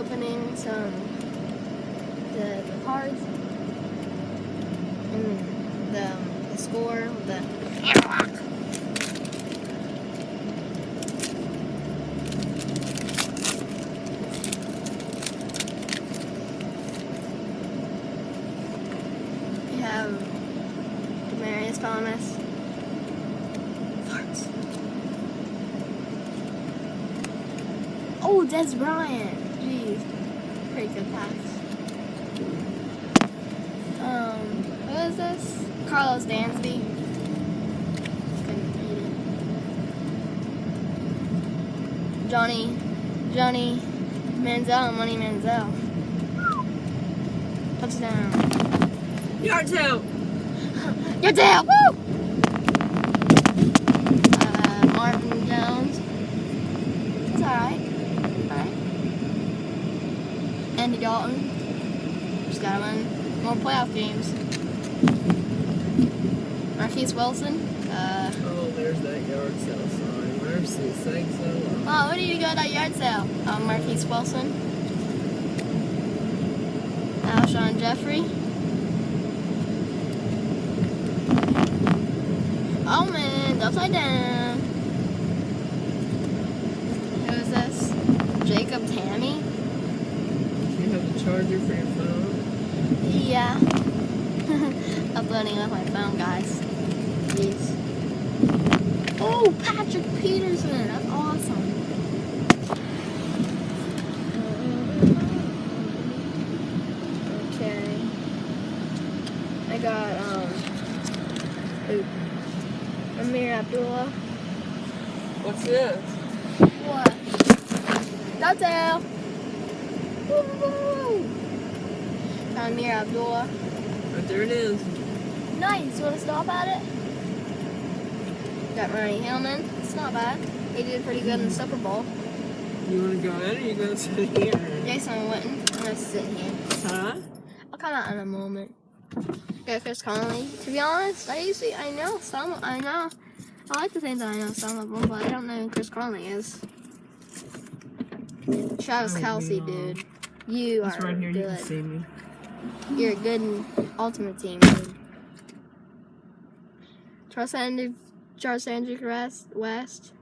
opening the cards and the score, the you have Demarius Thomas. Farts. Oh, Des Bryant. Jeez. Pretty good packs. What is this? Carlos Dansby. Couldn't read it. Johnny Manziel, Money Manziel. Touchdown. Yard tail. Your tail! Woo! Martin Jones. It's alright. Alright. Andy Dalton. Just gotta win more playoff games. Marquise Wilson. Oh, there's that yard sale sign. Mercy, thanks so much. Oh, what do you got at yard sale? Marquise Wilson. Alshon Jeffrey. Oh man, upside down. Who is this? Jacob Tammy? You have the charger for your phone? Yeah. Uploading with my phone, guys. Jeez. Oh, Patrick Peterson. That's awesome. Okay. I got, Amir Abdullah. What's this? What? That's out. Woo! Amir Abdullah. Right there it is. Nice. You want to stop at it? Got Ronnie Hillman. It's not bad. He did pretty good in the Super Bowl. You want to go in or you going to sit here? Jason Witten. I'm going to sit here. Huh? I'll come out in a moment. Got Chris Conley. To be honest, I know some. I like to think that I know some of them, but I don't know who Chris Conley is. Travis Kelce, dude. You It's are right here. good. You can see me. You're a good Ultimate Team, dude. Charles Andrew West.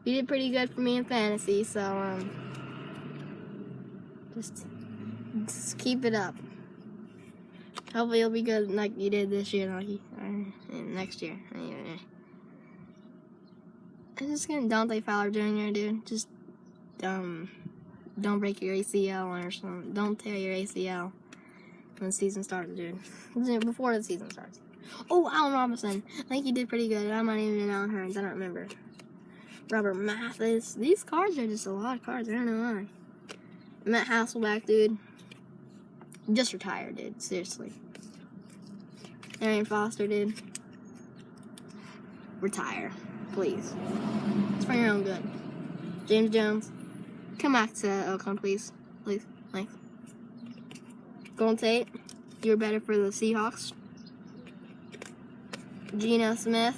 You did pretty good for me in fantasy, so just keep it up. Hopefully you'll be good like you did this year, or next year. Anyway. I'm just getting Dante Fowler Jr., dude. Just don't break your ACL or something. Don't tear your ACL when the season starts, dude. Before the season starts. Oh, Allen Robinson. I think he did pretty good. I might even been Allen Hurns. I don't remember. Robert Mathis. These cards are just a lot of cards. I don't know why. Matt Hasselbeck, dude. Just retired, dude. Seriously. Arian Foster, dude. Retire. Please. It's for your own good. James Jones. Come back to Oakland, please. Please. Thanks. Golden Tate. You're better for the Seahawks. Geno Smith.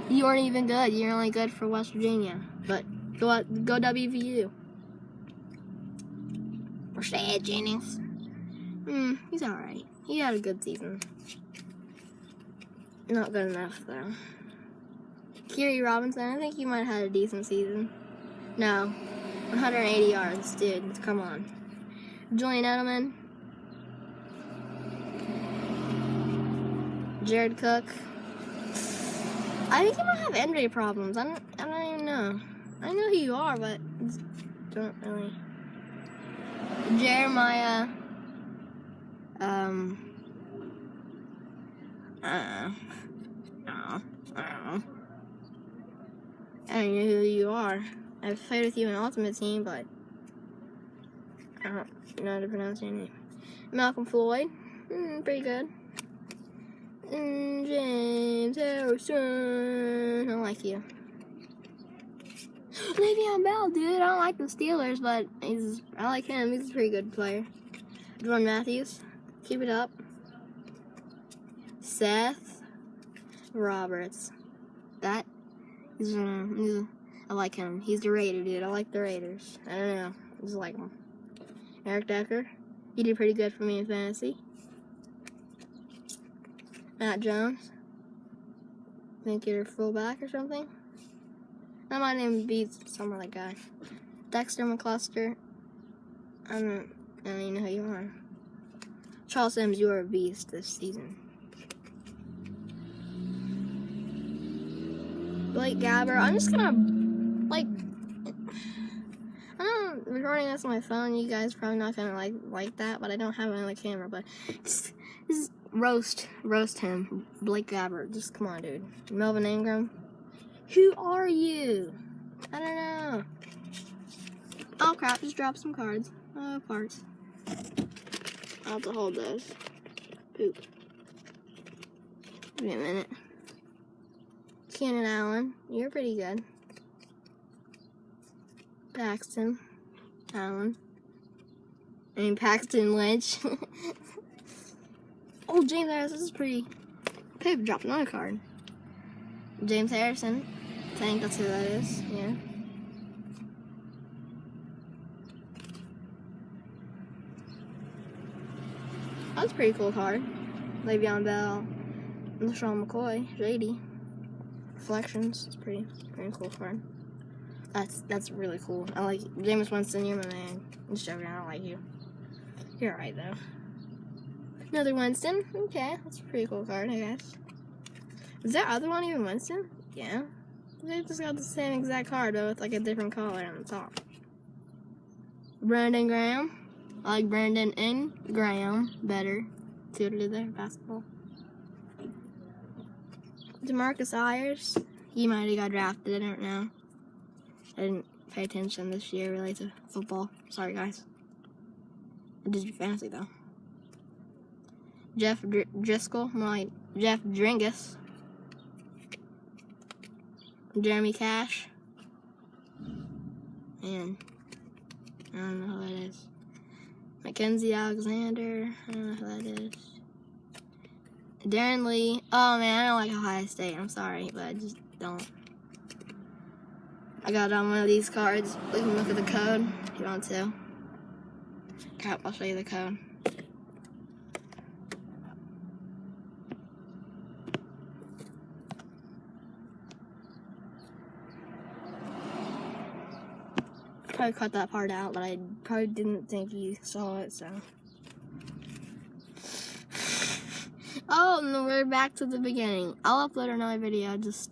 You aren't even good. You're only good for West Virginia. But go WVU. Rashad Jennings. He's alright. He had a good season. Not good enough, though. Kerry Robinson. I think he might have had a decent season. No. 180 yards. Dude, come on. Julian Edelman. Jared Cook. I think he might have injury problems. I don't even know. I know who you are, but don't really. Jeremiah. I don't know who you are. I've played with you in Ultimate Team, but I don't know how to pronounce your name. Malcolm Floyd. Pretty good. James Harrison. I don't like you. Le'Veon Bell, dude. I don't like the Steelers, but I like him. He's a pretty good player. Jordan Matthews. Keep it up. Seth Roberts. I like him. He's the Raider, dude. I like the Raiders. I don't know. I just like him. Eric Decker. He did pretty good for me in fantasy. Matt Jones. I think you're a fullback or something. I might even beat some other guy. Dexter McCluster. I don't even know who you are. Charles Sims, you are a beast this season. Blake Gabbert. I'm just gonna, like, I'm recording this on my phone. You guys probably not gonna like that, but I don't have it on the camera. But just roast him. Blake Gabbert. Just come on, dude. Melvin Ingram. Who are you? I don't know. Oh crap! Just dropped some cards. Oh, parts. I'll have to hold those. Poop. Give me a minute. Keenan Allen, you're pretty good. Paxton Allen. Paxton Lynch. Oh, James Harrison, this is pretty. Poop dropped another card. James Harrison. I think that's who that is. Yeah. That's a pretty cool card. Le'Veon Bell, LaShawn McCoy, JD. Reflections. It's pretty cool card. That's really cool. I like Jameis Winston. You're my man. I'm just joking. I don't like you. You're alright though. Another Winston. Okay, that's a pretty cool card, I guess. Is that other one even Winston? Yeah. They just got the same exact card but with like a different color on the top. Brandon Graham. I like Brandon and Graham better. See what I did there? Basketball. DeMarcus Ayers. He might have got drafted. I don't know. I didn't pay attention this year really to football. Sorry, guys. I did your fantasy though. Jeff Driscoll. More like Jeff Dringus. Jeremy Cash. And I don't know who that is. Mackenzie Alexander. I don't know who that is. Darren Lee. Oh man, I don't like Ohio State. I'm sorry, but I just don't. I got on one of these cards. We can look at the code if you want to. Crap, I'll show you the code. Probably cut that part out, but I probably didn't think you saw it, so. Oh, no, we're back to the beginning. I'll upload another video just